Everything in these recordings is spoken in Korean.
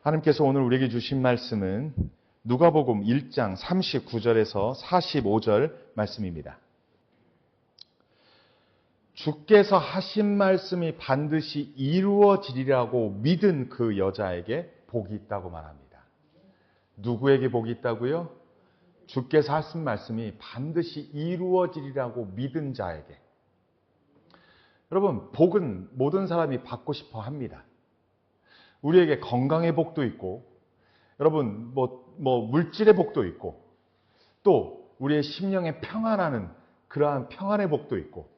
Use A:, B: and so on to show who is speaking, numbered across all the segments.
A: 하나님께서 오늘 우리에게 주신 말씀은 누가복음 1장 39절에서 45절 말씀입니다. 주께서 하신 말씀이 반드시 이루어지리라고 믿은 그 여자에게 복이 있다고 말합니다. 누구에게 복이 있다고요? 주께서 하신 말씀이 반드시 이루어지리라고 믿은 자에게. 여러분, 복은 모든 사람이 받고 싶어 합니다. 우리에게 건강의 복도 있고, 여러분, 물질의 복도 있고, 또 우리의 심령에 평안하는 그러한 평안의 복도 있고,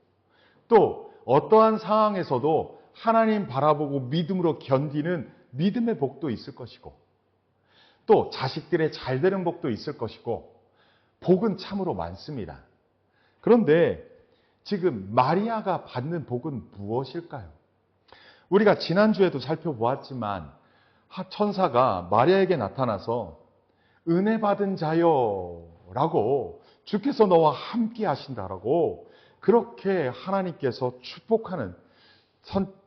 A: 또 어떠한 상황에서도 하나님 바라보고 믿음으로 견디는 믿음의 복도 있을 것이고, 또 자식들의 잘되는 복도 있을 것이고, 복은 참으로 많습니다. 그런데 지금 마리아가 받는 복은 무엇일까요? 우리가 지난주에도 살펴보았지만 천사가 마리아에게 나타나서 은혜 받은 자여 라고 주께서 너와 함께 하신다라고 그렇게 하나님께서 축복하는,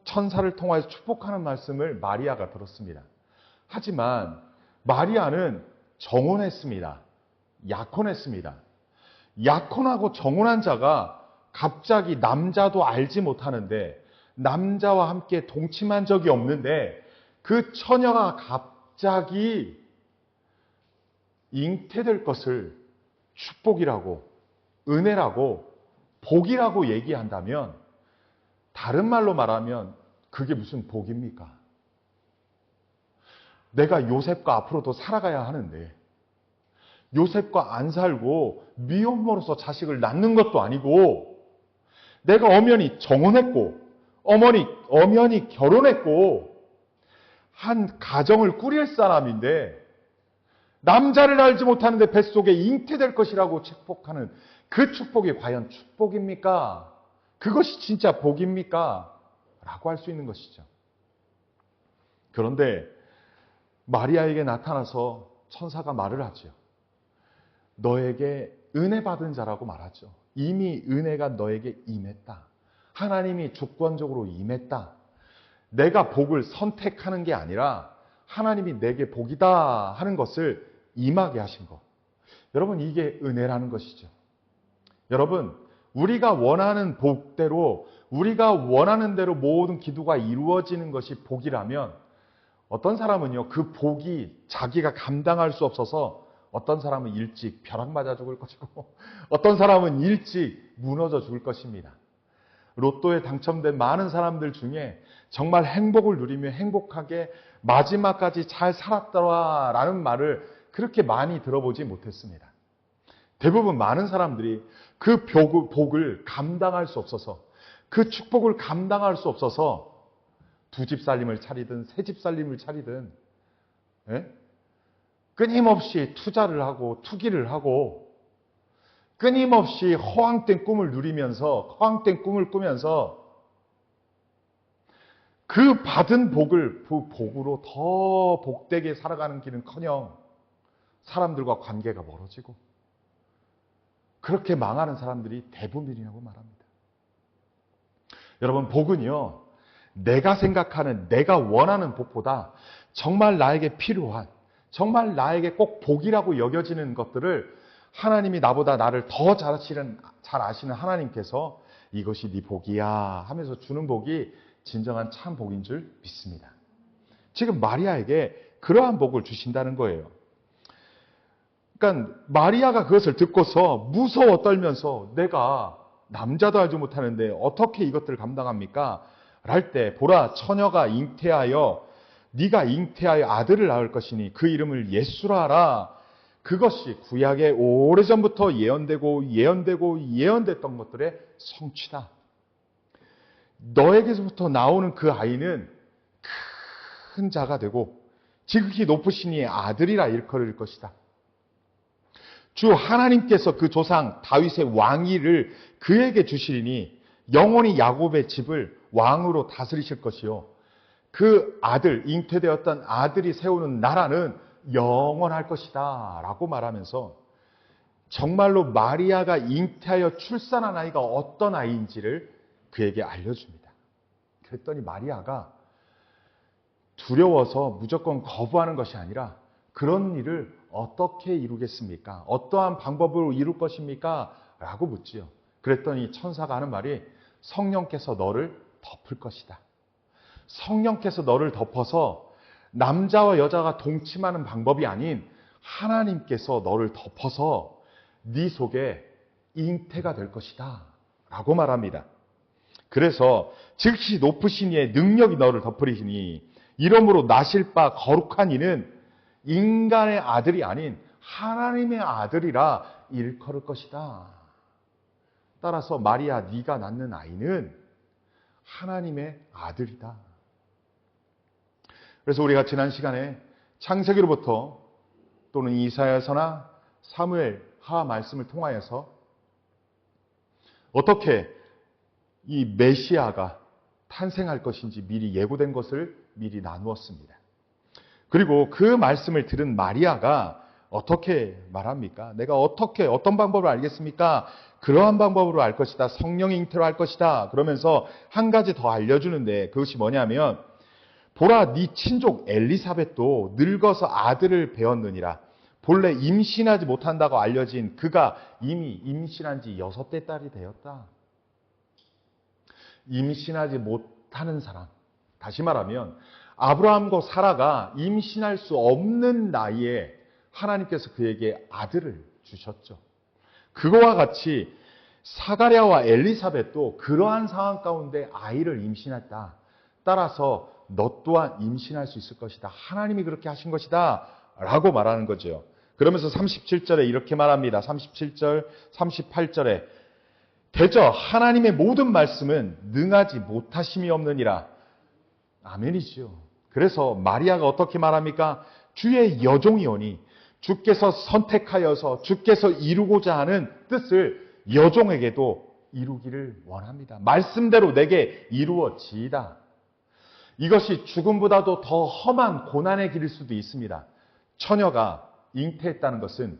A: 천사를 통하여 축복하는 말씀을 마리아가 들었습니다. 하지만 마리아는 정혼했습니다. 약혼했습니다. 약혼하고 정혼한 자가 갑자기 남자도 알지 못하는데, 남자와 함께 동침한 적이 없는데 그 처녀가 갑자기 잉태될 것을 축복이라고, 은혜라고, 복이라고 얘기한다면, 다른 말로 말하면 그게 무슨 복입니까? 내가 요셉과 앞으로도 살아가야 하는데 요셉과 안 살고 미혼모로서 자식을 낳는 것도 아니고, 내가 엄연히 정혼했고 엄연히 결혼했고 한 가정을 꾸릴 사람인데 남자를 알지 못하는데 뱃속에 잉태될 것이라고 축복하는 그 축복이 과연 축복입니까? 그것이 진짜 복입니까? 라고 할 수 있는 것이죠. 그런데 마리아에게 나타나서 천사가 말을 하죠. 너에게 은혜 받은 자라고 말하죠. 이미 은혜가 너에게 임했다. 하나님이 주권적으로 임했다. 내가 복을 선택하는 게 아니라 하나님이 내게 복이다 하는 것을 임하게 하신 것. 여러분, 이게 은혜라는 것이죠. 여러분, 우리가 원하는 복대로, 우리가 원하는 대로 모든 기도가 이루어지는 것이 복이라면, 어떤 사람은요, 그 복이 자기가 감당할 수 없어서 어떤 사람은 일찍 벼락 맞아 죽을 것이고, 어떤 사람은 일찍 무너져 죽을 것입니다. 로또에 당첨된 많은 사람들 중에 정말 행복을 누리며 행복하게 마지막까지 잘 살았더라라는 말을 그렇게 많이 들어보지 못했습니다. 대부분 많은 사람들이 그 복을 감당할 수 없어서, 그 축복을 감당할 수 없어서 두 집 살림을 차리든 세 집 살림을 차리든 끊임없이 투자를 하고 투기를 하고 끊임없이 허황된 꿈을 누리면서, 허황된 꿈을 꾸면서 그 받은 복을, 그 복으로 더 복되게 살아가는 길은커녕 사람들과 관계가 멀어지고 그렇게 망하는 사람들이 대부분이라고 말합니다. 여러분, 복은요, 내가 생각하는, 내가 원하는 복보다 정말 나에게 필요한, 정말 나에게 꼭 복이라고 여겨지는 것들을 하나님이 나보다 나를 더 잘 아시는 하나님께서 이것이 네 복이야 하면서 주는 복이 진정한 참 복인 줄 믿습니다. 지금 마리아에게 그러한 복을 주신다는 거예요. 그러니까 마리아가 그것을 듣고서 무서워 떨면서, 내가 남자도 알지 못하는데 어떻게 이것들을 감당합니까? 할 때, 보라, 처녀가 잉태하여, 네가 잉태하여 아들을 낳을 것이니 그 이름을 예수라 하라. 그것이 구약에 오래전부터 예언됐던 것들의 성취다. 너에게서부터 나오는 그 아이는 큰 자가 되고 지극히 높으신 이의 아들이라 일컬을 것이다. 주 하나님께서 그 조상 다윗의 왕위를 그에게 주시리니 영원히 야곱의 집을 왕으로 다스리실 것이요, 그 아들, 잉태되었던 아들이 세우는 나라는 영원할 것이다 라고 말하면서 정말로 마리아가 잉태하여 출산한 아이가 어떤 아이인지를 그에게 알려줍니다. 그랬더니 마리아가 두려워서 무조건 거부하는 것이 아니라 그런 일을 어떻게 이루겠습니까? 어떠한 방법으로 이룰 것입니까? 라고 묻지요. 그랬더니 천사가 하는 말이 성령께서 너를 덮을 것이다. 성령께서 너를 덮어서 남자와 여자가 동침하는 방법이 아닌 하나님께서 너를 덮어서 네 속에 잉태가 될 것이다 라고 말합니다. 그래서 즉시 높으신 이의 능력이 너를 덮으리니 이러므로 나실 바 거룩한 이는 인간의 아들이 아닌 하나님의 아들이라 일컬을 것이다. 따라서 마리아, 네가 낳는 아이는 하나님의 아들이다. 그래서 우리가 지난 시간에 창세기로부터 또는 이사야서나 사무엘 하 말씀을 통하여서 어떻게 이 메시아가 탄생할 것인지 미리 예고된 것을 미리 나누었습니다. 그리고 그 말씀을 들은 마리아가 어떻게 말합니까? 내가 어떤 방법을 알겠습니까? 그러한 방법으로 알 것이다. 성령의 잉태로 할 것이다. 그러면서 한 가지 더 알려주는데 그것이 뭐냐면 보라 네 친족 엘리사벳도 늙어서 아들을 배었느니라. 본래 임신하지 못한다고 알려진 그가 이미 임신한 지 6대 딸이 되었다. 임신하지 못하는 사람. 다시 말하면 아브라함과 사라가 임신할 수 없는 나이에 하나님께서 그에게 아들을 주셨죠. 그거와 같이 사가랴와 엘리사벳도 그러한 상황 가운데 아이를 임신했다. 따라서 너 또한 임신할 수 있을 것이다. 하나님이 그렇게 하신 것이다. 라고 말하는 거죠. 그러면서 37절에 이렇게 말합니다. 37절, 38절에 대저 하나님의 모든 말씀은 능하지 못하심이 없느니라. 아멘이지요. 그래서 마리아가 어떻게 말합니까? 주의 여종이오니 주께서 선택하여서 주께서 이루고자 하는 뜻을 여종에게도 이루기를 원합니다. 말씀대로 내게 이루어지이다. 이것이 죽음보다도 더 험한 고난의 길일 수도 있습니다. 처녀가 잉태했다는 것은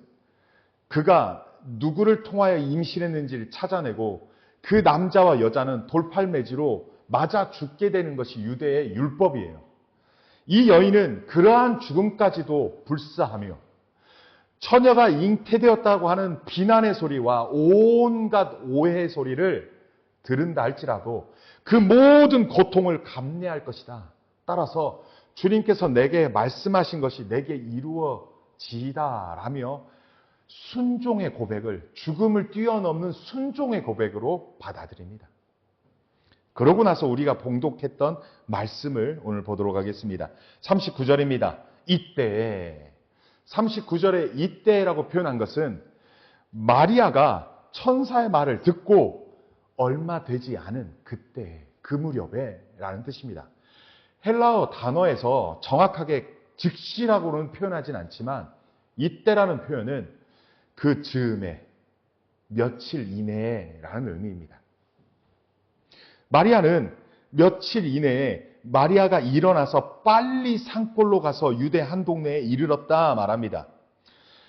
A: 그가 누구를 통하여 임신했는지를 찾아내고 그 남자와 여자는 돌팔매지로 맞아 죽게 되는 것이 유대의 율법이에요. 이 여인은 그러한 죽음까지도 불사하며 처녀가 잉태되었다고 하는 비난의 소리와 온갖 오해의 소리를 들은다 할지라도 그 모든 고통을 감내할 것이다. 따라서 주님께서 내게 말씀하신 것이 내게 이루어지이다 라며 순종의 고백을, 죽음을 뛰어넘는 순종의 고백으로 받아들입니다. 그러고 나서 우리가 봉독했던 말씀을 오늘 보도록 하겠습니다. 39절입니다. 이때 39절에 이때라고 표현한 것은 마리아가 천사의 말을 듣고 얼마 되지 않은 그때, 그 무렵에 라는 뜻입니다. 헬라어 단어에서 정확하게 즉시라고는 표현하진 않지만 이때라는 표현은 그 즈음에, 며칠 이내에 라는 의미입니다. 마리아는 며칠 이내에 마리아가 일어나서 빨리 산골로 가서 유대 한 동네에 이르렀다 말합니다.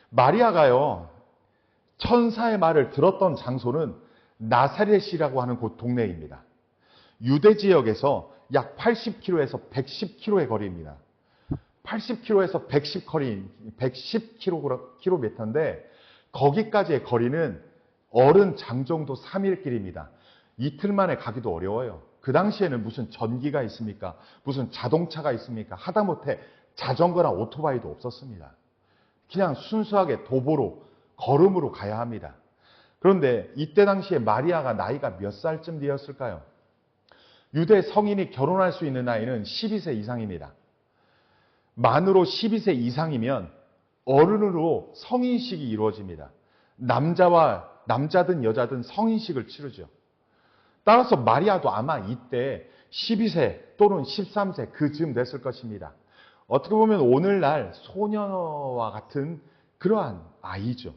A: 마리아가요, 천사의 말을 들었던 장소는 나사렛이라고 하는 곳 동네입니다. 유대 지역에서 약 80km에서 110km의 거리입니다. 80km에서 110km인데 거기까지의 거리는 어른 장정도 3일 길입니다. 이틀 만에 가기도 어려워요. 그 당시에는 무슨 전기가 있습니까? 무슨 자동차가 있습니까? 하다못해 자전거나 오토바이도 없었습니다. 그냥 순수하게 도보로, 걸음으로 가야 합니다. 그런데 이때 당시에 마리아가 나이가 몇 살쯤 되었을까요? 유대 성인이 결혼할 수 있는 나이는 12세 이상입니다. 만으로 12세 이상이면 어른으로 성인식이 이루어집니다. 남자든 여자든 성인식을 치르죠. 따라서 마리아도 아마 이때 12세 또는 13세 그쯤 됐을 것입니다. 어떻게 보면 오늘날 소녀와 같은 그러한 아이죠.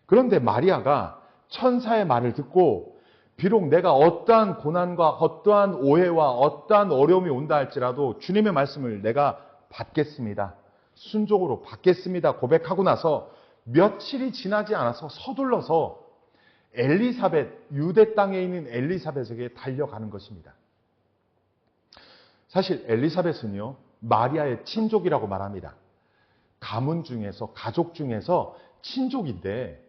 A: 그런데 마리아가 천사의 말을 듣고 비록 내가 어떠한 고난과 어떠한 오해와 어떠한 어려움이 온다 할지라도 주님의 말씀을 내가 받겠습니다. 순종으로 받겠습니다. 고백하고 나서 며칠이 지나지 않아서 서둘러서 유대 땅에 있는 엘리사벳에게 달려가는 것입니다. 사실 엘리사벳은요, 마리아의 친족이라고 말합니다. 가문 중에서, 가족 중에서 친족인데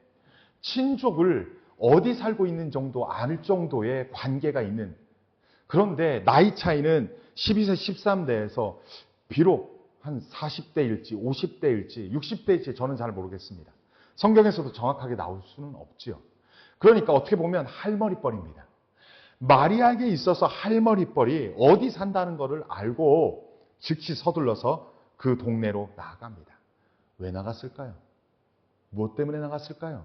A: 친족을 어디 살고 있는 정도 알 정도의 관계가 있는, 그런데 나이 차이는 12세, 13대에서 비록 한 40대일지 50대일지 60대일지 저는 잘 모르겠습니다. 성경에서도 정확하게 나올 수는 없지요. 그러니까 어떻게 보면 할머니뻘입니다. 마리아에게 있어서 할머니뻘이 어디 산다는 것을 알고 즉시 서둘러서 그 동네로 나아갑니다. 왜 나갔을까요? 무엇 때문에 나갔을까요?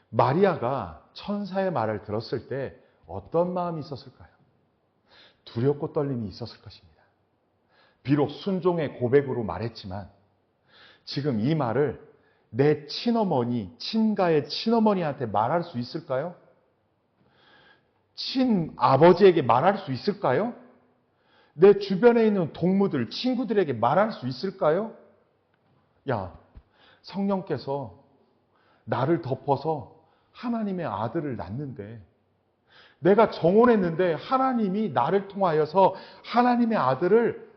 A: 마리아가 천사의 말을 들었을 때 어떤 마음이 있었을까요? 두렵고 떨림이 있었을 것입니다. 비록 순종의 고백으로 말했지만 지금 이 말을 내 친어머니, 친가의 친어머니한테 말할 수 있을까요? 친아버지에게 말할 수 있을까요? 내 주변에 있는 동무들, 친구들에게 말할 수 있을까요? 야, 성령께서 나를 덮어서 하나님의 아들을 낳는데, 내가 정혼했는데 하나님이 나를 통하여서 하나님의 아들을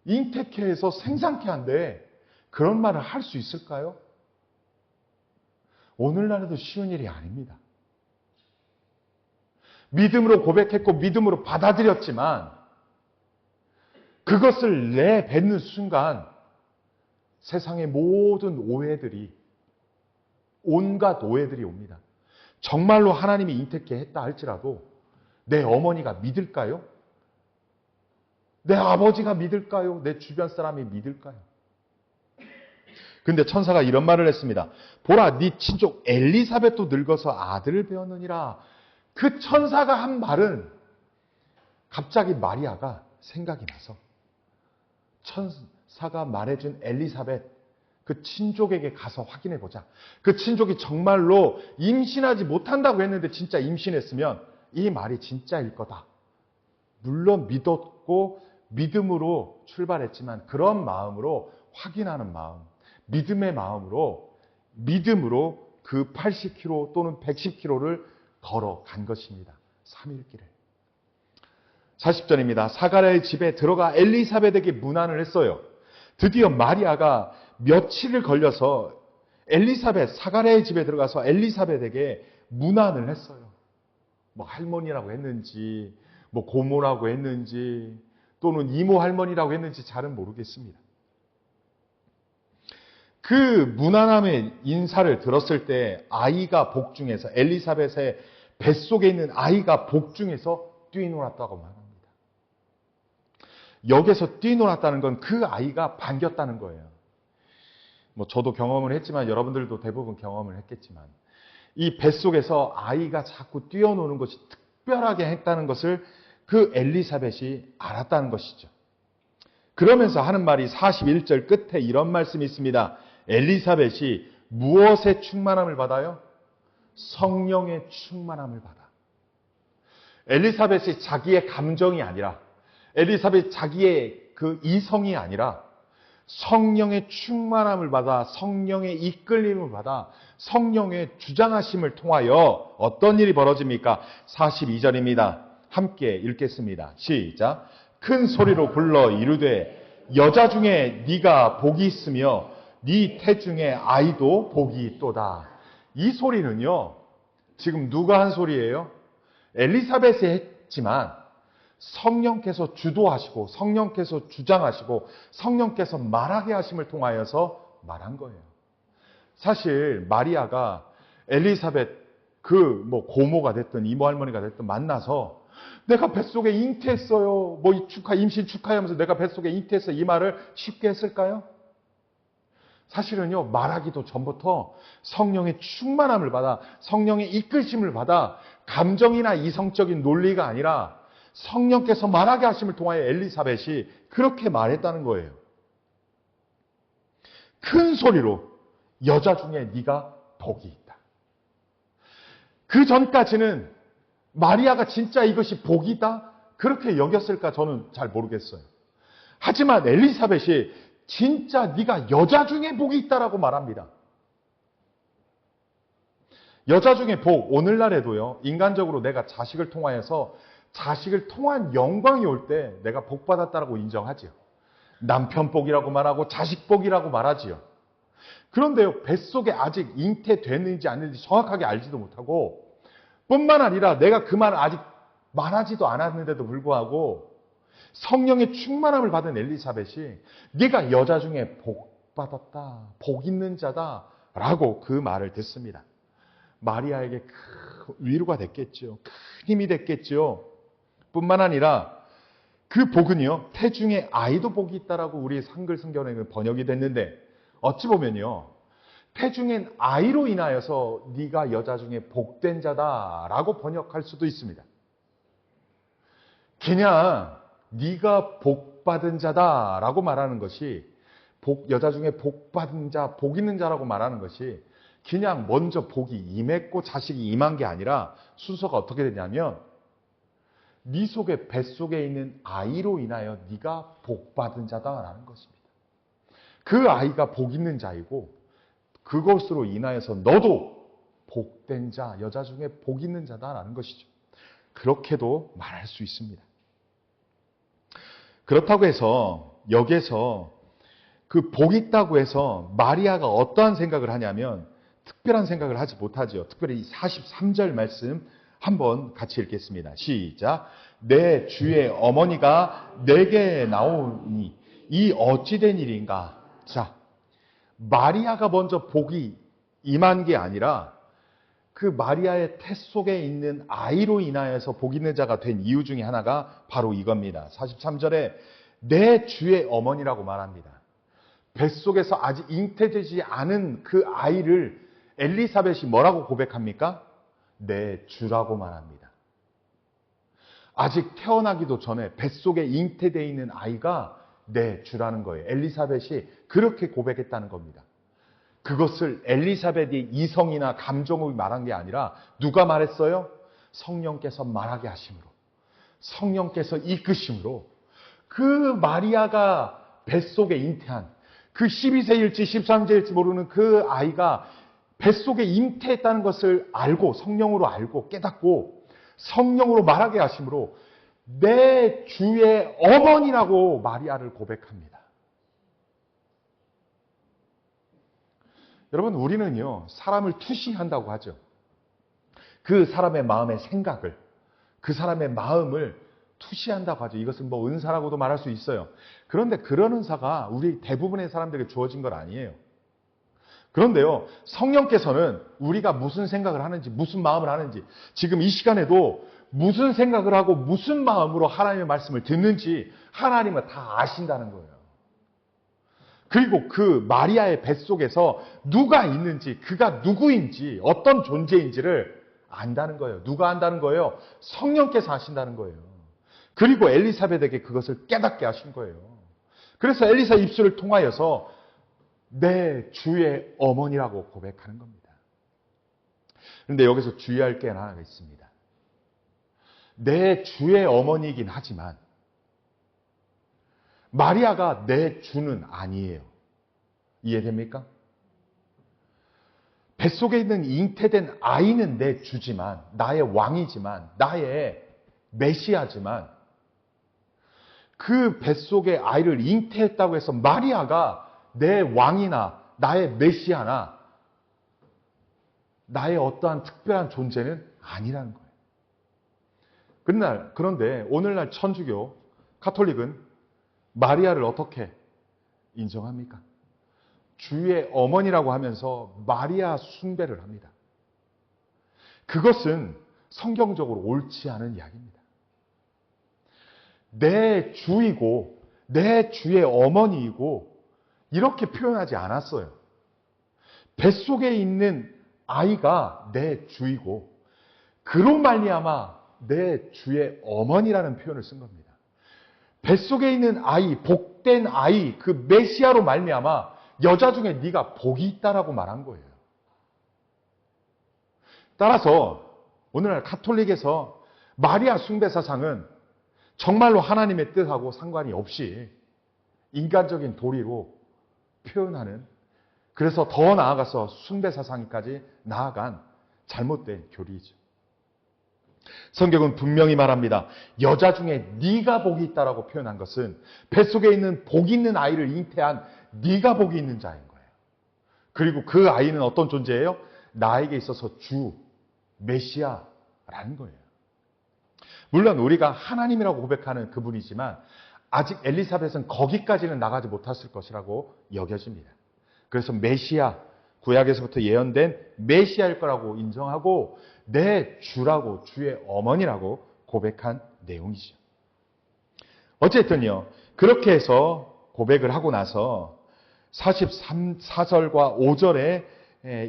A: 잉태케 해서 생산케 한대. 그런 말을 할 수 있을까요? 오늘날에도 쉬운 일이 아닙니다. 믿음으로 고백했고 믿음으로 받아들였지만 그것을 내뱉는 순간 세상의 모든 오해들이, 온갖 오해들이 옵니다. 정말로 하나님이 잉태케 했다 할지라도 내 어머니가 믿을까요? 내 아버지가 믿을까요? 내 주변 사람이 믿을까요? 근데 천사가 이런 말을 했습니다. 보라, 네 친족 엘리사벳도 늙어서 아들을 배웠느니라. 그 천사가 한 말은 갑자기 마리아가 생각이 나서 천사가 말해준 엘리사벳, 그 친족에게 가서 확인해 보자. 그 친족이 정말로 임신하지 못한다고 했는데 진짜 임신했으면 이 말이 진짜일 거다. 물론 믿었고 믿음으로 출발했지만 그런 마음으로 확인하는 마음, 믿음의 마음으로, 믿음으로 그 80km 또는 110km를 걸어간 것입니다. 3일 길을. 40절입니다. 사가랴의 집에 들어가 엘리사벳에게 문안을 했어요. 드디어 마리아가 며칠을 걸려서 사가랴의 집에 들어가서 엘리사벳에게 문안을 했어요. 뭐 할머니라고 했는지, 뭐 고모라고 했는지, 또는 이모 할머니라고 했는지 잘은 모르겠습니다. 그 무난함의 인사를 들었을 때 아이가 복중에서, 엘리사벳의 뱃속에 있는 아이가 복중에서 뛰놀았다고 말합니다. 여기서 뛰놀았다는 건 그 아이가 반겼다는 거예요. 뭐 저도 경험을 했지만 여러분들도 대부분 경험을 했겠지만 이 뱃속에서 아이가 자꾸 뛰어노는 것이 특별하게 했다는 것을 그 엘리사벳이 알았다는 것이죠. 그러면서 하는 말이 41절 끝에 이런 말씀이 있습니다. 엘리사벳이 무엇의 충만함을 받아요? 성령의 충만함을 받아. 엘리사벳이 자기의 감정이 아니라, 엘리사벳이 자기의 그 이성이 아니라 성령의 충만함을 받아, 성령의 이끌림을 받아, 성령의 주장하심을 통하여 어떤 일이 벌어집니까? 42절입니다. 함께 읽겠습니다. 시작. 큰 소리로 불러 이르되 여자 중에 네가 복이 있으며 네 태중에 아이도 복이 있도다. 이 소리는요, 지금 누가 한 소리예요? 엘리사벳이 했지만 성령께서 주도하시고 성령께서 주장하시고 성령께서 말하게 하심을 통하여서 말한 거예요. 사실 마리아가 엘리사벳 고모가 됐든 이모 할머니가 됐든 만나서 내가 뱃속에 잉태했어요, 임신 축하하면서 내가 뱃속에 잉태했어, 이 말을 쉽게 했을까요? 사실은요, 말하기도 전부터 성령의 충만함을 받아, 성령의 이끌심을 받아, 감정이나 이성적인 논리가 아니라 성령께서 말하게 하심을 통하여 엘리사벳이 그렇게 말했다는 거예요. 큰 소리로 여자 중에 네가 복이 있다. 그 전까지는 마리아가 진짜 이것이 복이다? 그렇게 여겼을까 저는 잘 모르겠어요. 하지만 엘리사벳이 진짜 네가 여자 중에 복이 있다라고 말합니다. 여자 중에 복, 오늘날에도요, 인간적으로 내가 자식을 통하여서 자식을 통한 영광이 올 때 내가 복받았다라고 인정하지요. 남편 복이라고 말하고 자식 복이라고 말하지요. 그런데요, 뱃속에 아직 잉태됐는지 안 됐는지 정확하게 알지도 못하고, 뿐만 아니라 내가 그 말을 아직 말하지도 않았는데도 불구하고 성령의 충만함을 받은 엘리사벳이 네가 여자 중에 복 받았다, 복 있는 자다 라고 그 말을 듣습니다. 마리아에게 큰 위로가 됐겠죠. 큰 힘이 됐겠죠. 뿐만 아니라 그 복은요, 태중에 아이도 복이 있다라고 우리 한글 성경에는 번역이 됐는데, 어찌 보면요, 태중엔 아이로 인하여서 네가 여자 중에 복된 자다라고 번역할 수도 있습니다. 그냥 네가 복받은 자다라고 말하는 것이, 여자 중에 복받은 자, 복 있는 자라고 말하는 것이 그냥 먼저 복이 임했고 자식이 임한 게 아니라 순서가 어떻게 되냐면, 네 속에 뱃속에 있는 아이로 인하여 네가 복받은 자다라는 것입니다. 그 아이가 복 있는 자이고 그것으로 인하여서 너도 복된 자, 여자 중에 복 있는 자다라는 것이죠. 그렇게도 말할 수 있습니다. 그렇다고 해서 여기에서 그 복 있다고 해서 마리아가 어떠한 생각을 하냐면 특별한 생각을 하지 못하죠. 특별히 43절 말씀 한번 같이 읽겠습니다. 시작. 내 주의 어머니가 내게 나오니 이 어찌된 일인가. 자, 마리아가 먼저 복이 임한 게 아니라 그 마리아의 태 속에 있는 아이로 인하여서 복 있는 자가 된 이유 중에 하나가 바로 이겁니다. 43절에 내 주의 어머니라고 말합니다. 뱃속에서 아직 잉태되지 않은 그 아이를 엘리사벳이 뭐라고 고백합니까? 내 주라고 말합니다. 아직 태어나기도 전에 뱃속에 잉태되어 있는 아이가 내 주라는 거예요. 엘리사벳이 그렇게 고백했다는 겁니다. 그것을 엘리사벳이 이성이나 감정을 말한 게 아니라 누가 말했어요? 성령께서 말하게 하심으로, 성령께서 이끄심으로 그 마리아가 뱃속에 잉태한 그 12세일지 13세일지 모르는 그 아이가 뱃속에 잉태했다는 것을 알고 성령으로 알고 깨닫고 성령으로 말하게 하심으로 내 주의 어머니라고 마리아를 고백합니다. 여러분, 우리는요, 사람을 투시한다고 하죠. 그 사람의 마음의 생각을, 그 사람의 마음을 투시한다고 하죠. 이것은 뭐 은사라고도 말할 수 있어요. 그런데 그런 은사가 우리 대부분의 사람들에게 주어진 건 아니에요. 그런데요, 성령께서는 우리가 무슨 생각을 하는지, 무슨 마음을 하는지, 지금 이 시간에도 무슨 생각을 하고 무슨 마음으로 하나님의 말씀을 듣는지 하나님은 다 아신다는 거예요. 그리고 그 마리아의 뱃속에서 누가 있는지, 그가 누구인지, 어떤 존재인지를 안다는 거예요. 누가 안다는 거예요? 성령께서 아신다는 거예요. 그리고 엘리사벳에게 그것을 깨닫게 하신 거예요. 그래서 엘리사 입술을 통하여서 내 주의 어머니라고 고백하는 겁니다. 그런데 여기서 주의할 게 하나가 있습니다. 내 주의 어머니이긴 하지만 마리아가 내 주는 아니에요. 이해됩니까? 뱃속에 있는 잉태된 아이는 내 주지만, 나의 왕이지만, 나의 메시아지만, 그 뱃속에 아이를 잉태했다고 해서 마리아가 내 왕이나 나의 메시아나 나의 어떠한 특별한 존재는 아니라는 거예요. 그런데 오늘날 천주교, 가톨릭은 마리아를 어떻게 인정합니까? 주의 어머니라고 하면서 마리아 숭배를 합니다. 그것은 성경적으로 옳지 않은 이야기입니다. 내 주이고 내 주의 어머니이고 이렇게 표현하지 않았어요. 뱃속에 있는 아이가 내 주이고 그로 말미암아 내 주의 어머니라는 표현을 쓴 겁니다. 뱃속에 있는 아이, 복된 아이, 그 메시아로 말미암아 여자 중에 네가 복이 있다라고 말한 거예요. 따라서 오늘날 가톨릭에서 마리아 숭배 사상은 정말로 하나님의 뜻하고 상관이 없이 인간적인 도리로 표현하는, 그래서 더 나아가서 숭배 사상까지 나아간 잘못된 교리이죠. 성경은 분명히 말합니다. 여자 중에 네가 복이 있다라고 표현한 것은 뱃속에 있는 복 있는 아이를 잉태한 네가 복이 있는 자인 거예요. 그리고 그 아이는 어떤 존재예요? 나에게 있어서 주, 메시아라는 거예요. 물론 우리가 하나님이라고 고백하는 그분이지만 아직 엘리사벳은 거기까지는 나가지 못했을 것이라고 여겨집니다. 그래서 메시아, 구약에서부터 예언된 메시아일 거라고 인정하고 내 주라고, 주의 어머니라고 고백한 내용이죠. 어쨌든요, 그렇게 해서 고백을 하고 나서 44절과 5절에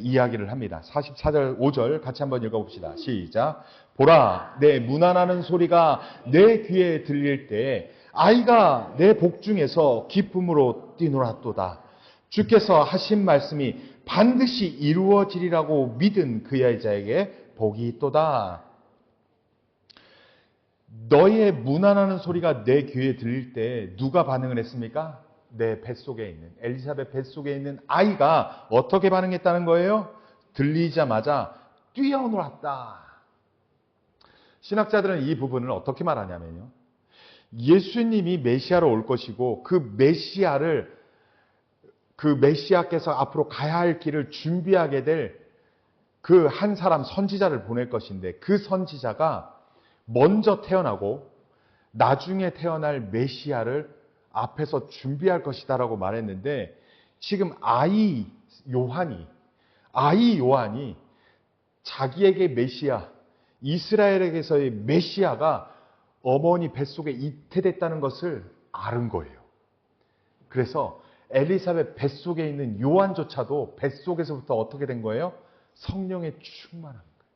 A: 이야기를 합니다. 44절, 5절 같이 한번 읽어봅시다. 시작. 보라, 내 문안하는 소리가 내 귀에 들릴 때 아이가 내 복중에서 기쁨으로 뛰놀았도다. 주께서 하신 말씀이 반드시 이루어지리라고 믿은 그 여자에게 복이 있도다. 너의 문안하는 소리가 내 귀에 들릴 때 누가 반응을 했습니까? 내 뱃속에 있는, 엘리사벳 뱃속에 있는 아이가 어떻게 반응했다는 거예요? 들리자마자 뛰어놀았다. 신학자들은 이 부분을 어떻게 말하냐면요, 예수님이 메시아로 올 것이고 그 메시아께서 앞으로 가야 할 길을 준비하게 될 그 한 사람 선지자를 보낼 것인데, 그 선지자가 먼저 태어나고 나중에 태어날 메시아를 앞에서 준비할 것이다라고 말했는데, 지금 아이 요한이 자기에게 메시아, 이스라엘에게서의 메시아가 어머니 뱃속에 잉태됐다는 것을 아는 거예요. 그래서 엘리사벳 뱃속에 있는 요한조차도 뱃속에서부터 어떻게 된 거예요? 성령에 충만한 거예요.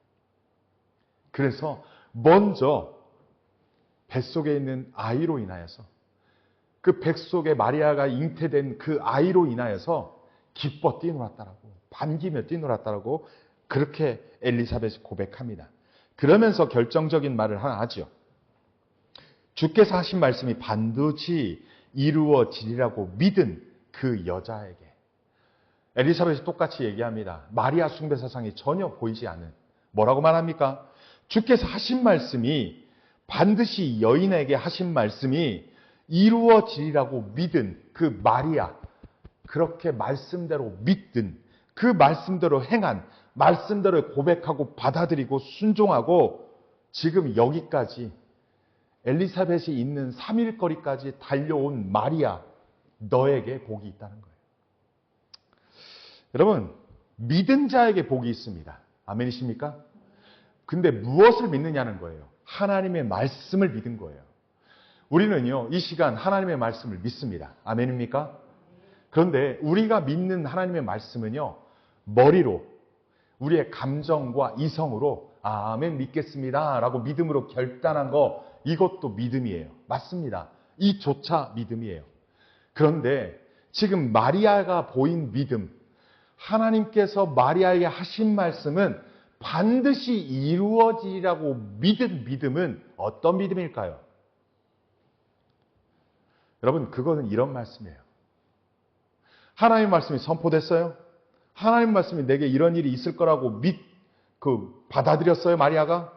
A: 그래서 먼저 뱃속에 있는 아이로 인하여서, 그 뱃속에 마리아가 잉태된 그 아이로 인하여서 기뻐 뛰놀았다라고, 반기며 뛰놀았다라고 그렇게 엘리사벳이 고백합니다. 그러면서 결정적인 말을 하나 하죠. 주께서 하신 말씀이 반드시 이루어지리라고 믿은 그 여자에게. 엘리사벳이 똑같이 얘기합니다. 마리아 숭배 사상이 전혀 보이지 않은, 뭐라고 말합니까? 주께서 하신 말씀이, 반드시 여인에게 하신 말씀이 이루어지리라고 믿은 그 마리아, 그렇게 말씀대로 믿든, 그 말씀대로 행한, 말씀대로 고백하고 받아들이고 순종하고 지금 여기까지 엘리사벳이 있는 3일거리까지 달려온 마리아, 너에게 복이 있다는 거예요. 여러분, 믿은 자에게 복이 있습니다. 아멘이십니까? 근데 무엇을 믿느냐는 거예요. 하나님의 말씀을 믿은 거예요. 우리는요, 이 시간 하나님의 말씀을 믿습니다. 아멘입니까? 그런데 우리가 믿는 하나님의 말씀은요, 머리로, 우리의 감정과 이성으로 아멘 믿겠습니다 라고 믿음으로 결단한 거, 이것도 믿음이에요. 맞습니다. 이조차 믿음이에요. 그런데 지금 마리아가 보인 믿음, 하나님께서 마리아에게 하신 말씀은 반드시 이루어지리라고 믿은 믿음은 어떤 믿음일까요? 여러분, 그거는 이런 말씀이에요. 하나님의 말씀이 선포됐어요? 하나님의 말씀이 내게 이런 일이 있을 거라고 받아들였어요, 마리아가?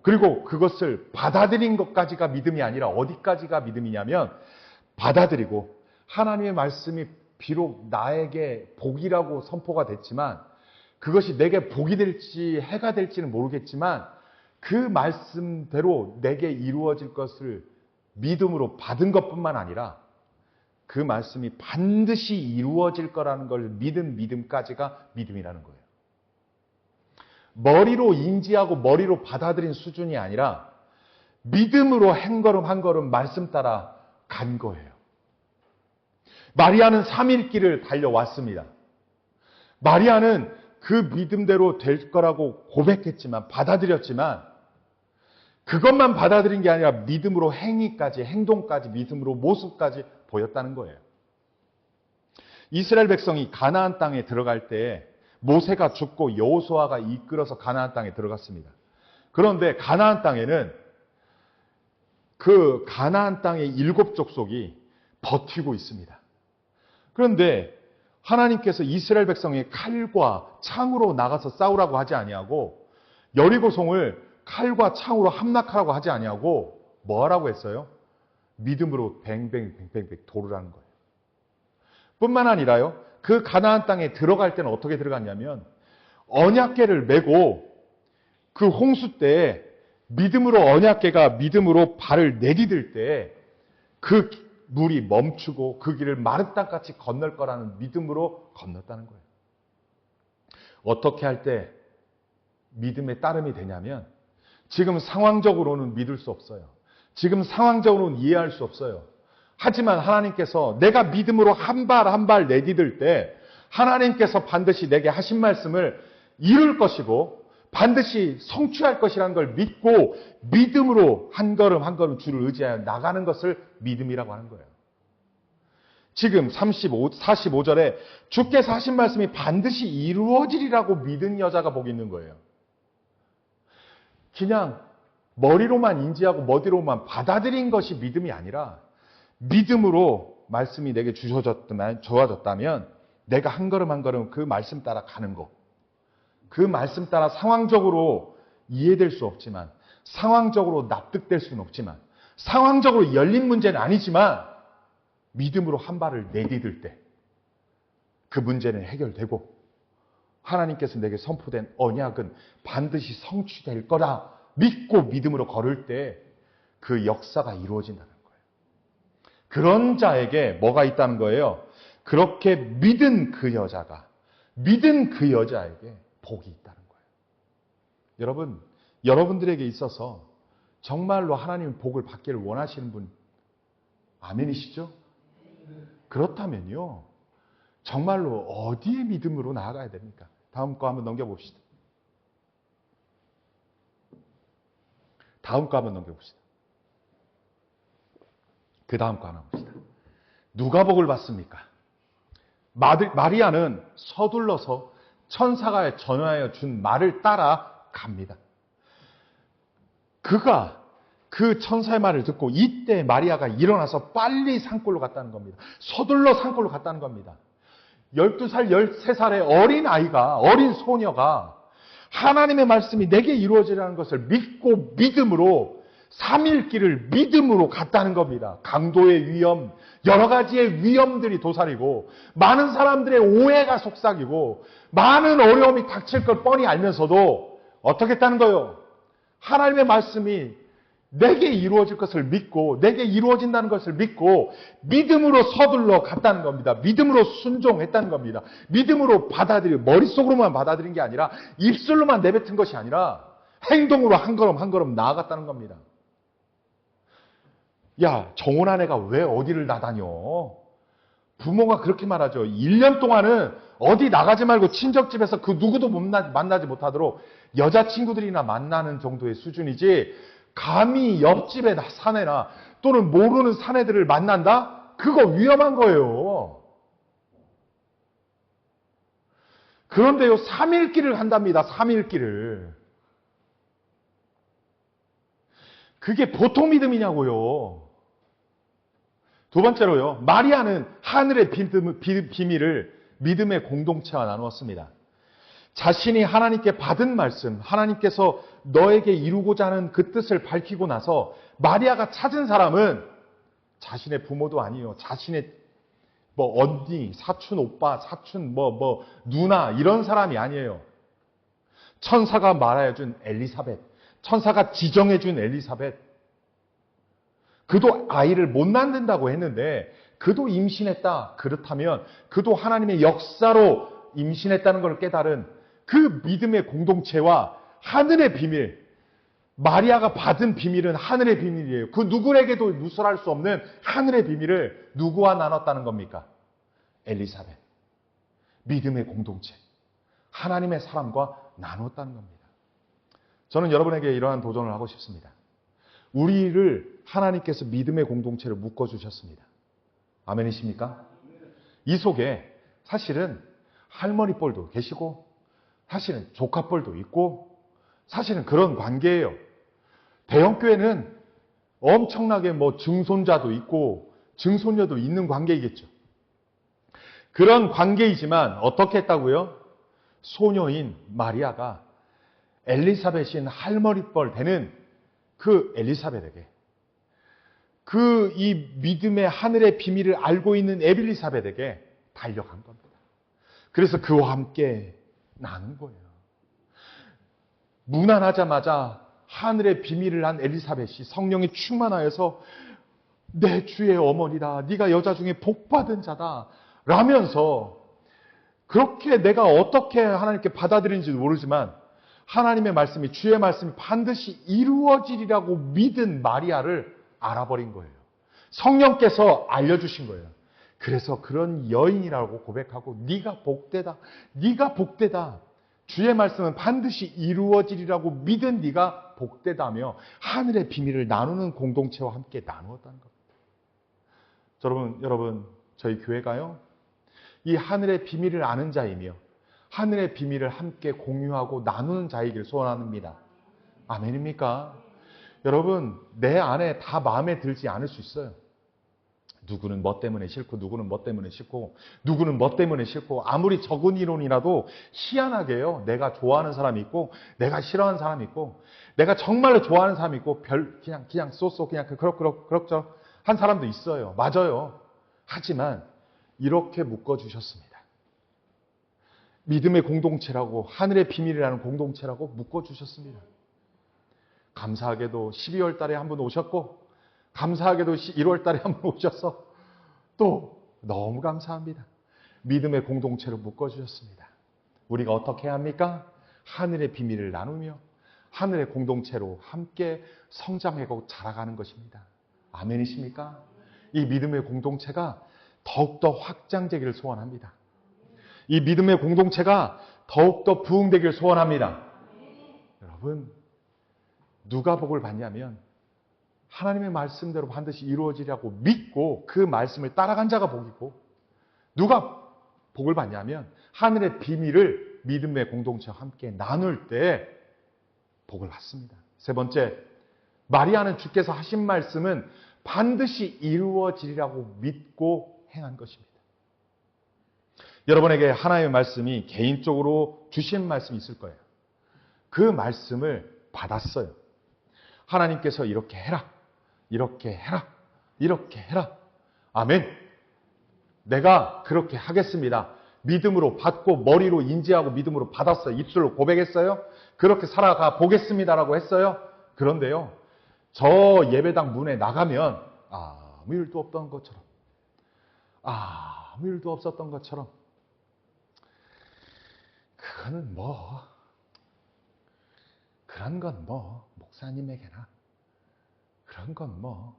A: 그리고 그것을 받아들인 것까지가 믿음이 아니라 어디까지가 믿음이냐면, 받아들이고 하나님의 말씀이 비록 나에게 복이라고 선포가 됐지만, 그것이 내게 복이 될지 해가 될지는 모르겠지만 그 말씀대로 내게 이루어질 것을 믿음으로 받은 것뿐만 아니라 그 말씀이 반드시 이루어질 거라는 걸 믿은 믿음까지가 믿음이라는 거예요. 머리로 인지하고 머리로 받아들인 수준이 아니라 믿음으로 한 걸음 한 걸음 말씀 따라 간 거예요. 마리아는 3일 길을 달려왔습니다. 마리아는 그 믿음대로 될 거라고 고백했지만, 받아들였지만, 그것만 받아들인 게 아니라 믿음으로 행위까지, 행동까지, 믿음으로 모습까지 보였다는 거예요. 이스라엘 백성이 가나안 땅에 들어갈 때 모세가 죽고 여호수아가 이끌어서 가나안 땅에 들어갔습니다. 그런데 가나안 땅에는 그 가나안 땅의 7 족속이 버티고 있습니다. 그런데 하나님께서 이스라엘 백성이 칼과 창으로 나가서 싸우라고 하지 아니하고 여리고성을 칼과 창으로 함락하라고 하지 아니하고 뭐 하라고 했어요? 믿음으로 뱅뱅뱅뱅뱅 도르라는 거예요. 뿐만 아니라요. 그 가나안 땅에 들어갈 때는 어떻게 들어갔냐면 언약궤를 메고 그 홍수 때 믿음으로 언약궤가 믿음으로 발을 내디딜 때 그 물이 멈추고 그 길을 마른 땅같이 건널 거라는 믿음으로 건넜다는 거예요. 어떻게 할 때 믿음의 따름이 되냐면 지금 상황적으로는 믿을 수 없어요. 지금 상황적으로는 이해할 수 없어요. 하지만 하나님께서 내가 믿음으로 한 발 한 발 내디딜 때 하나님께서 반드시 내게 하신 말씀을 이룰 것이고 반드시 성취할 것이라는 걸 믿고 믿음으로 한 걸음 한 걸음 주를 의지하여 나가는 것을 믿음이라고 하는 거예요. 지금 45절에 주께서 하신 말씀이 반드시 이루어지리라고 믿은 여자가 복이 있는 거예요. 그냥 머리로만 인지하고 머리로만 받아들인 것이 믿음이 아니라 믿음으로 말씀이 내게 주어졌다면 내가 한 걸음 한 걸음 그 말씀 따라 가는 거. 그 말씀 따라 상황적으로 이해될 수 없지만 상황적으로 납득될 수는 없지만 상황적으로 열린 문제는 아니지만 믿음으로 한 발을 내디딜 때 그 문제는 해결되고 하나님께서 내게 선포된 언약은 반드시 성취될 거라 믿고 믿음으로 걸을 때 그 역사가 이루어진다는 거예요. 그런 자에게 뭐가 있다는 거예요? 그렇게 믿은 그 여자에게 복이 있다는 거예요. 여러분, 여러분들에게 있어서 정말로 하나님 복을 받기를 원하시는 분 아멘이시죠? 그렇다면요. 정말로 어디에 믿음으로 나아가야 됩니까? 다음 거 한번 넘겨봅시다. 그 다음 거 하나 봅시다. 누가 복을 받습니까? 마리아는 서둘러서 천사가 전하여 준 말을 따라 갑니다. 그가 그 천사의 말을 듣고 이때 마리아가 일어나서 빨리 산골로 갔다는 겁니다. 서둘러 산골로 갔다는 겁니다. 12살, 13살의 어린 아이가, 어린 소녀가 하나님의 말씀이 내게 이루어지라는 것을 믿고 믿음으로 3일 길을 믿음으로 갔다는 겁니다. 강도의 위험, 여러 가지의 위험들이 도사리고 많은 사람들의 오해가 속삭이고 많은 어려움이 닥칠 걸 뻔히 알면서도 어떻게 했다는 거예요? 하나님의 말씀이 내게 이루어질 것을 믿고 내게 이루어진다는 것을 믿고 믿음으로 서둘러 갔다는 겁니다. 믿음으로 순종했다는 겁니다. 믿음으로 머릿속으로만 받아들인 게 아니라 입술로만 내뱉은 것이 아니라 행동으로 한 걸음 한 걸음 나아갔다는 겁니다. 야, 정혼한 애가 왜 어디를 나다녀? 부모가 그렇게 말하죠. 1년 동안은 어디 나가지 말고 친척집에서 그 누구도 만나지 못하도록 여자친구들이나 만나는 정도의 수준이지 감히 옆집에 사내나 또는 모르는 사내들을 만난다? 그거 위험한 거예요. 그런데요, 3일 길을 한답니다. 3일 길을. 그게 보통 믿음이냐고요. 두 번째로요, 마리아는 하늘의 비밀을 믿음의 공동체와 나누었습니다. 자신이 하나님께 받은 말씀, 하나님께서 너에게 이루고자 하는 그 뜻을 밝히고 나서 마리아가 찾은 사람은 자신의 부모도 아니에요. 자신의 언니, 사촌 오빠, 사촌 누나 이런 사람이 아니에요. 천사가 말해준 엘리사벳, 천사가 지정해준 엘리사벳. 그도 아이를 못 낳는다고 했는데 그도 임신했다. 그렇다면 그도 하나님의 역사로 임신했다는 걸 깨달은 그 믿음의 공동체와 하늘의 비밀, 마리아가 받은 비밀은 하늘의 비밀이에요. 그 누구에게도 누설할 수 없는 하늘의 비밀을 누구와 나눴다는 겁니까? 엘리사벳. 믿음의 공동체, 하나님의 사람과 나눴다는 겁니다. 저는 여러분에게 이러한 도전을 하고 싶습니다. 우리를 하나님께서 믿음의 공동체로 묶어주셨습니다. 아멘이십니까? 이 속에 사실은 할머니 뻘도 계시고 사실은 조카 뻘도 있고 사실은 그런 관계예요. 대형교회는 엄청나게 증손자도 있고 증손녀도 있는 관계이겠죠. 그런 관계이지만 어떻게 했다고요? 소녀인 마리아가 엘리사벳인 할머니뻘 되는 그 엘리사벳에게, 그 이 믿음의 하늘의 비밀을 알고 있는 엘리사벳에게 달려간 겁니다. 그래서 그와 함께 나눈 거예요. 문안하자마자 하늘의 비밀을 한 엘리사벳이 성령에 충만하여서 내 주의 어머니다, 네가 여자 중에 복받은 자다 라면서, 그렇게 내가 어떻게 하나님께 받아들이는지도 모르지만 하나님의 말씀이, 주의 말씀이 반드시 이루어지리라고 믿은 마리아를 알아버린 거예요. 성령께서 알려주신 거예요. 그래서 그런 여인이라고 고백하고 네가 복되다, 네가 복되다, 주의 말씀은 반드시 이루어지리라고 믿은 네가 복되다며 하늘의 비밀을 나누는 공동체와 함께 나누었다는 겁니다. 여러분, 저희 교회가요, 이 하늘의 비밀을 아는 자이며 하늘의 비밀을 함께 공유하고 나누는 자이길 소원합니다. 아멘입니까? 여러분, 내 안에 다 마음에 들지 않을 수 있어요. 누구는 뭐 때문에 싫고, 누구는 뭐 때문에 싫고, 누구는 뭐 때문에 싫고, 아무리 적은 이론이라도 희한하게요, 내가 좋아하는 사람이 있고, 내가 싫어하는 사람이 있고, 내가 정말로 좋아하는 사람이 있고, 그냥 쏘쏘, 그냥 그럭저럭 한 사람도 있어요. 맞아요. 하지만, 이렇게 묶어주셨습니다. 믿음의 공동체라고, 하늘의 비밀이라는 공동체라고 묶어주셨습니다. 감사하게도 12월 달에 한 번 오셨고, 감사하게도 1월 달에 한 번 오셔서 또 너무 감사합니다. 믿음의 공동체로 묶어주셨습니다. 우리가 어떻게 해야 합니까? 하늘의 비밀을 나누며 하늘의 공동체로 함께 성장하고 자라가는 것입니다. 아멘이십니까? 이 믿음의 공동체가 더욱더 확장되기를 소원합니다. 이 믿음의 공동체가 더욱더 부흥되기를 소원합니다. 여러분, 누가 복을 받냐면 하나님의 말씀대로 반드시 이루어지려고 믿고 그 말씀을 따라간 자가 복이고, 누가 복을 받냐면 하늘의 비밀을 믿음의 공동체와 함께 나눌 때 복을 받습니다. 세 번째, 마리아는 주께서 하신 말씀은 반드시 이루어지리라고 믿고 행한 것입니다. 여러분에게 하나님의 말씀이 개인적으로 주신 말씀이 있을 거예요. 그 말씀을 받았어요. 하나님께서 이렇게 해라, 이렇게 해라, 이렇게 해라. 아멘. 내가 그렇게 하겠습니다. 믿음으로 받고 머리로 인지하고 믿음으로 받았어요. 입술로 고백했어요. 그렇게 살아가 보겠습니다라고 했어요. 그런데요, 저 예배당 문에 나가면 아무 일도 없던 것처럼, 아무 일도 없었던 것처럼, 그거는 뭐, 그런 건 뭐 목사님에게나 그런 건 뭐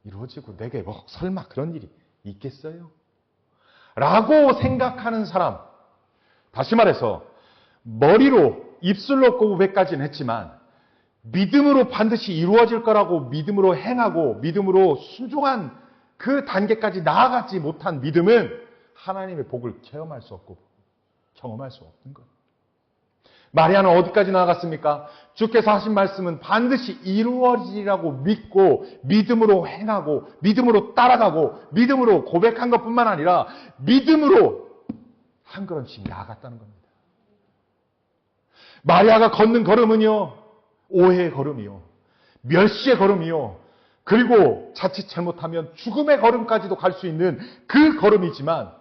A: 이루어지고 내게 뭐 설마 그런 일이 있겠어요? 라고 생각하는 사람, 다시 말해서 머리로 입술로 고백까지는 했지만 믿음으로 반드시 이루어질 거라고 믿음으로 행하고 믿음으로 순종한 그 단계까지 나아가지 못한 믿음은 하나님의 복을 체험할 수 없고 경험할 수 없는 거예요. 마리아는 어디까지 나아갔습니까? 주께서 하신 말씀은 반드시 이루어지리라고 믿고 믿음으로 행하고 믿음으로 따라가고 믿음으로 고백한 것뿐만 아니라 믿음으로 한 걸음씩 나아갔다는 겁니다. 마리아가 걷는 걸음은요, 오해의 걸음이요, 멸시의 걸음이요, 그리고 자칫 잘못하면 죽음의 걸음까지도 갈 수 있는 그 걸음이지만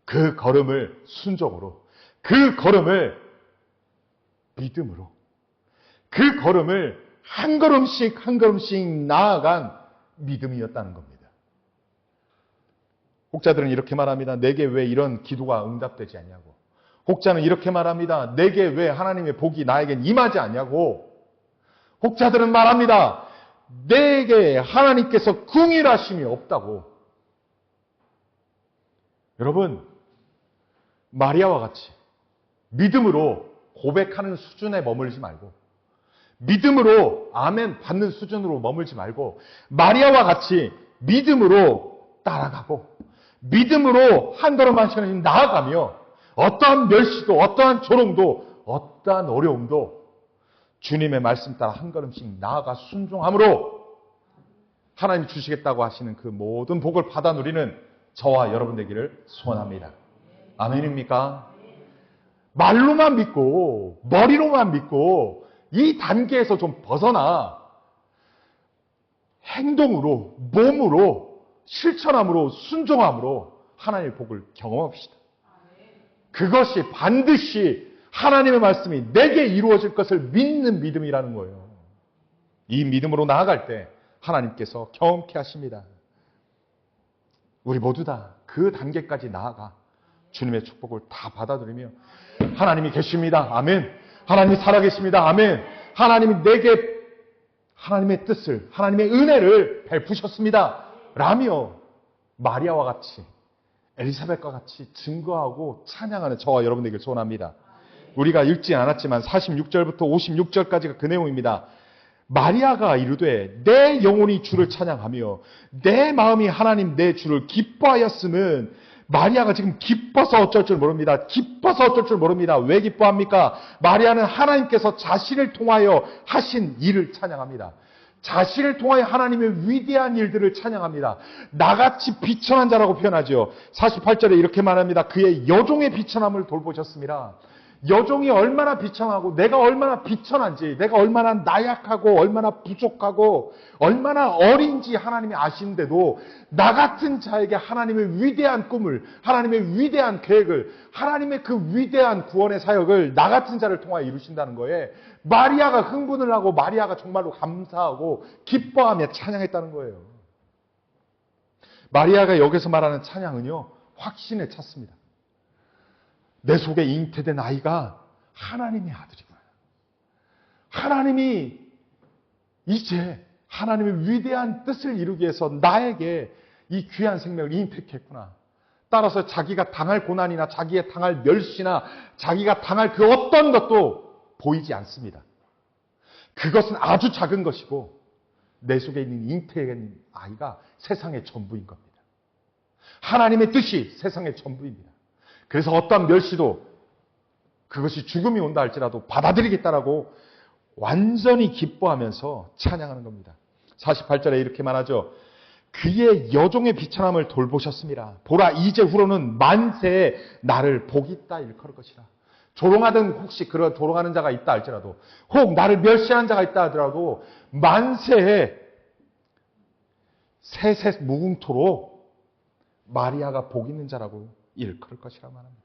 A: 그 걸음을 순종으로, 그 걸음을 믿음으로, 그 걸음을 한 걸음씩 한 걸음씩 나아간 믿음이었다는 겁니다. 혹자들은 이렇게 말합니다. 내게 왜 이런 기도가 응답되지 않냐고. 혹자는 이렇게 말합니다. 내게 왜 하나님의 복이 나에겐 임하지 않냐고. 혹자들은 말합니다. 내게 하나님께서 긍휼하심이 없다고. 여러분, 마리아와 같이 믿음으로 고백하는 수준에 머물지 말고, 믿음으로 아멘 받는 수준으로 머물지 말고, 마리아와 같이 믿음으로 따라가고 믿음으로 한 걸음 한 걸음 나아가며 어떠한 멸시도 어떠한 조롱도 어떠한 어려움도 주님의 말씀 따라 한 걸음씩 나아가 순종함으로 하나님이 주시겠다고 하시는 그 모든 복을 받아 누리는 저와 여러분 되기를 소원합니다. 아멘입니까? 말로만 믿고 머리로만 믿고 이 단계에서 좀 벗어나 행동으로, 몸으로, 실천함으로, 순종함으로 하나님의 복을 경험합시다. 그것이 반드시 하나님의 말씀이 내게 이루어질 것을 믿는 믿음이라는 거예요. 이 믿음으로 나아갈 때 하나님께서 경험케 하십니다. 우리 모두 다 그 단계까지 나아가 주님의 축복을 다 받아들이며 하나님이 계십니다. 아멘. 하나님이 살아계십니다. 아멘. 하나님이 내게 하나님의 뜻을, 하나님의 은혜를 베푸셨습니다. 라며 마리아와 같이, 엘리사벳과 같이 증거하고 찬양하는 저와 여러분 되길 소원합니다. 우리가 읽지 않았지만 46절부터 56절까지가 그 내용입니다. 마리아가 이르되 내 영혼이 주를 찬양하며 내 마음이 하나님 내 주를 기뻐하였음은 마리아가 지금 기뻐서 어쩔 줄 모릅니다. 기뻐서 어쩔 줄 모릅니다. 왜 기뻐합니까? 마리아는 하나님께서 자신을 통하여 하신 일을 찬양합니다. 자신을 통하여 하나님의 위대한 일들을 찬양합니다. 나같이 비천한 자라고 표현하죠. 48절에 이렇게 말합니다. 그의 여종의 비천함을 돌보셨습니다. 여종이 얼마나 비천하고 내가 얼마나 비천한지, 내가 얼마나 나약하고 얼마나 부족하고 얼마나 어린지 하나님이 아시는데도 나 같은 자에게 하나님의 위대한 꿈을, 하나님의 위대한 계획을, 하나님의 그 위대한 구원의 사역을 나 같은 자를 통하여 이루신다는 거에 마리아가 흥분을 하고 마리아가 정말로 감사하고 기뻐하며 찬양했다는 거예요. 마리아가 여기서 말하는 찬양은요, 확신에 찼습니다. 내 속에 잉태된 아이가 하나님의 아들이구나. 하나님이 이제 하나님의 위대한 뜻을 이루기 위해서 나에게 이 귀한 생명을 잉태했구나. 따라서 자기가 당할 고난이나 자기가 당할 멸시나 자기가 당할 그 어떤 것도 보이지 않습니다. 그것은 아주 작은 것이고 내 속에 있는 잉태된 아이가 세상의 전부인 겁니다. 하나님의 뜻이 세상의 전부입니다. 그래서 어떠한 멸시도 그것이 죽음이 온다 할지라도 받아들이겠다라고 완전히 기뻐하면서 찬양하는 겁니다. 48절에 이렇게 말하죠. 그의 여종의 비천함을 돌보셨습니다. 보라 이제후로는 만세에 나를 복있다 일컬을 것이라. 조롱하든 혹시 그런 조롱하는 자가 있다 할지라도 혹 나를 멸시하는 자가 있다 하더라도 만세에 세세 무궁토록 마리아가 복 있는 자라고 일컬을 것이라 말합니다.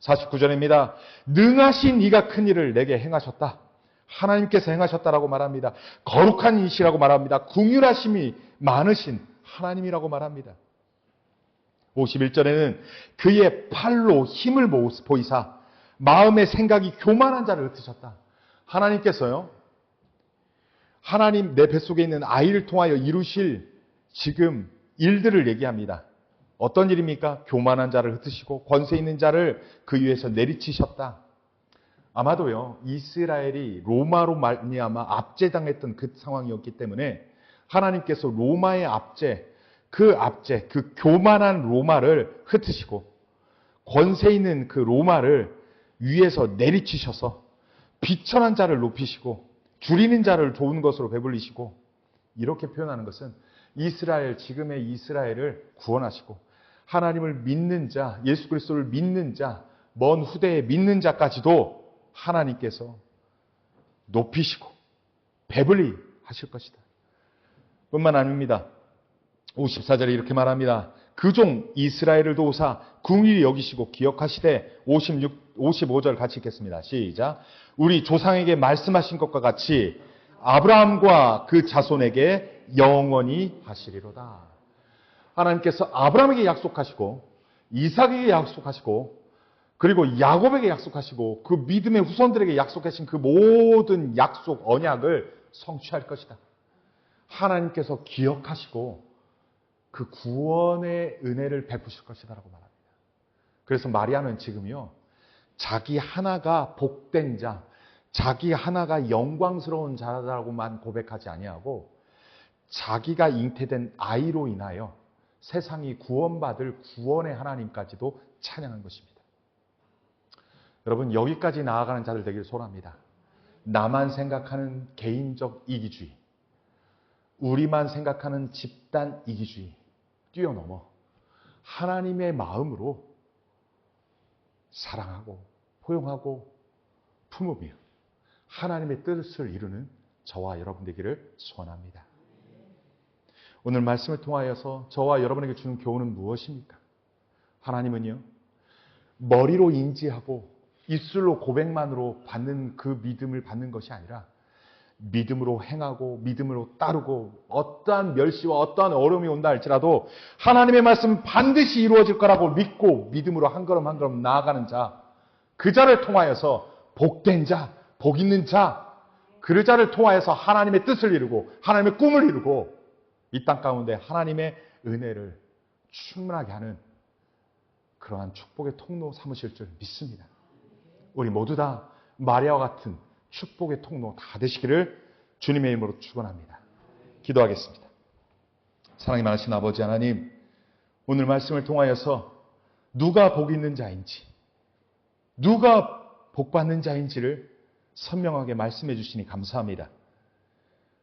A: 49절입니다. 능하신 이가 큰 일을 내게 행하셨다. 하나님께서 행하셨다라고 말합니다. 거룩한 이시라고 말합니다. 긍휼하심이 많으신 하나님이라고 말합니다. 51절에는 그의 팔로 힘을 보이사 마음의 생각이 교만한 자를 흩으셨다. 하나님께서요, 하나님 내 뱃속에 있는 아이를 통하여 이루실 지금 일들을 얘기합니다. 어떤 일입니까? 교만한 자를 흩으시고 권세 있는 자를 그 위에서 내리치셨다. 아마도요, 이스라엘이 로마로 말미암아 압제당했던 그 상황이었기 때문에 하나님께서 로마의 압제, 그 교만한 로마를 흩으시고 권세 있는 그 로마를 위에서 내리치셔서 비천한 자를 높이시고 줄이는 자를 좋은 것으로 배불리시고, 이렇게 표현하는 것은 이스라엘, 지금의 이스라엘을 구원하시고 하나님을 믿는 자, 예수 그리스도를 믿는 자, 먼 후대에 믿는 자까지도 하나님께서 높이시고 배불리 하실 것이다. 뿐만 아닙니다. 54절에 이렇게 말합니다. 그 종 이스라엘을 도우사 긍휼히 여기시고 기억하시되 55절 같이 읽겠습니다. 시작. 우리 조상에게 말씀하신 것과 같이 아브라함과 그 자손에게 영원히 하시리로다. 하나님께서 아브라함에게 약속하시고 이삭에게 약속하시고 그리고 야곱에게 약속하시고 그 믿음의 후손들에게 약속하신 그 모든 약속, 언약을 성취할 것이다. 하나님께서 기억하시고 그 구원의 은혜를 베푸실 것이다라고 말합니다. 그래서 마리아는 지금요, 자기 하나가 복된 자, 자기 하나가 영광스러운 자라고만 고백하지 아니하고 자기가 잉태된 아이로 인하여 세상이 구원받을 구원의 하나님까지도 찬양한 것입니다. 여러분, 여기까지 나아가는 자들 되기를 소원합니다. 나만 생각하는 개인적 이기주의, 우리만 생각하는 집단 이기주의 뛰어넘어 하나님의 마음으로 사랑하고 포용하고 품으며 하나님의 뜻을 이루는 저와 여러분 되기를 소원합니다. 오늘 말씀을 통하여서 저와 여러분에게 주는 교훈은 무엇입니까? 하나님은요, 머리로 인지하고 입술로 고백만으로 받는 그 믿음을 받는 것이 아니라 믿음으로 행하고 믿음으로 따르고 어떠한 멸시와 어떠한 어려움이 온다 할지라도 하나님의 말씀은 반드시 이루어질 거라고 믿고 믿음으로 한 걸음 한 걸음 나아가는 자, 그 자를 통하여서 복된 자, 복 있는 자, 그 자를 통하여서 하나님의 뜻을 이루고 하나님의 꿈을 이루고 이 땅 가운데 하나님의 은혜를 충만하게 하는 그러한 축복의 통로 삼으실 줄 믿습니다. 우리 모두 다 마리아와 같은 축복의 통로 다 되시기를 주님의 이름으로 축원합니다. 기도하겠습니다. 사랑이 많으신 아버지 하나님, 오늘 말씀을 통하여서 누가 복 있는 자인지, 누가 복 받는 자인지를 선명하게 말씀해 주시니 감사합니다.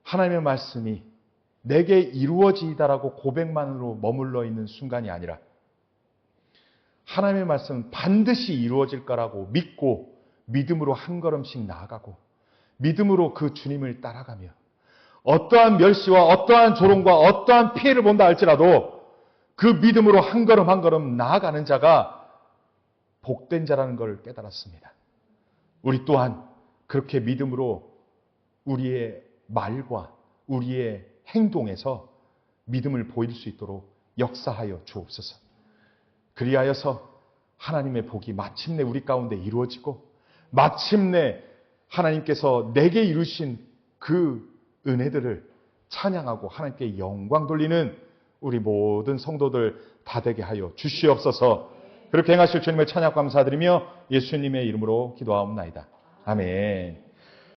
A: 하나님의 말씀이 내게 이루어지이다라고 고백만으로 머물러 있는 순간이 아니라 하나님의 말씀은 반드시 이루어질 거라고 믿고 믿음으로 한 걸음씩 나아가고 믿음으로 그 주님을 따라가며 어떠한 멸시와 어떠한 조롱과 어떠한 피해를 본다 할지라도 그 믿음으로 한 걸음 한 걸음 나아가는 자가 복된 자라는 걸 깨달았습니다. 우리 또한 그렇게 믿음으로 우리의 말과 우리의 행동에서 믿음을 보일 수 있도록 역사하여 주옵소서. 그리하여서 하나님의 복이 마침내 우리 가운데 이루어지고 마침내 하나님께서 내게 이루신 그 은혜들을 찬양하고 하나님께 영광 돌리는 우리 모든 성도들 다 되게 하여 주시옵소서. 그렇게 행하실 주님을 찬양 감사드리며 예수님의 이름으로 기도하옵나이다. 아멘.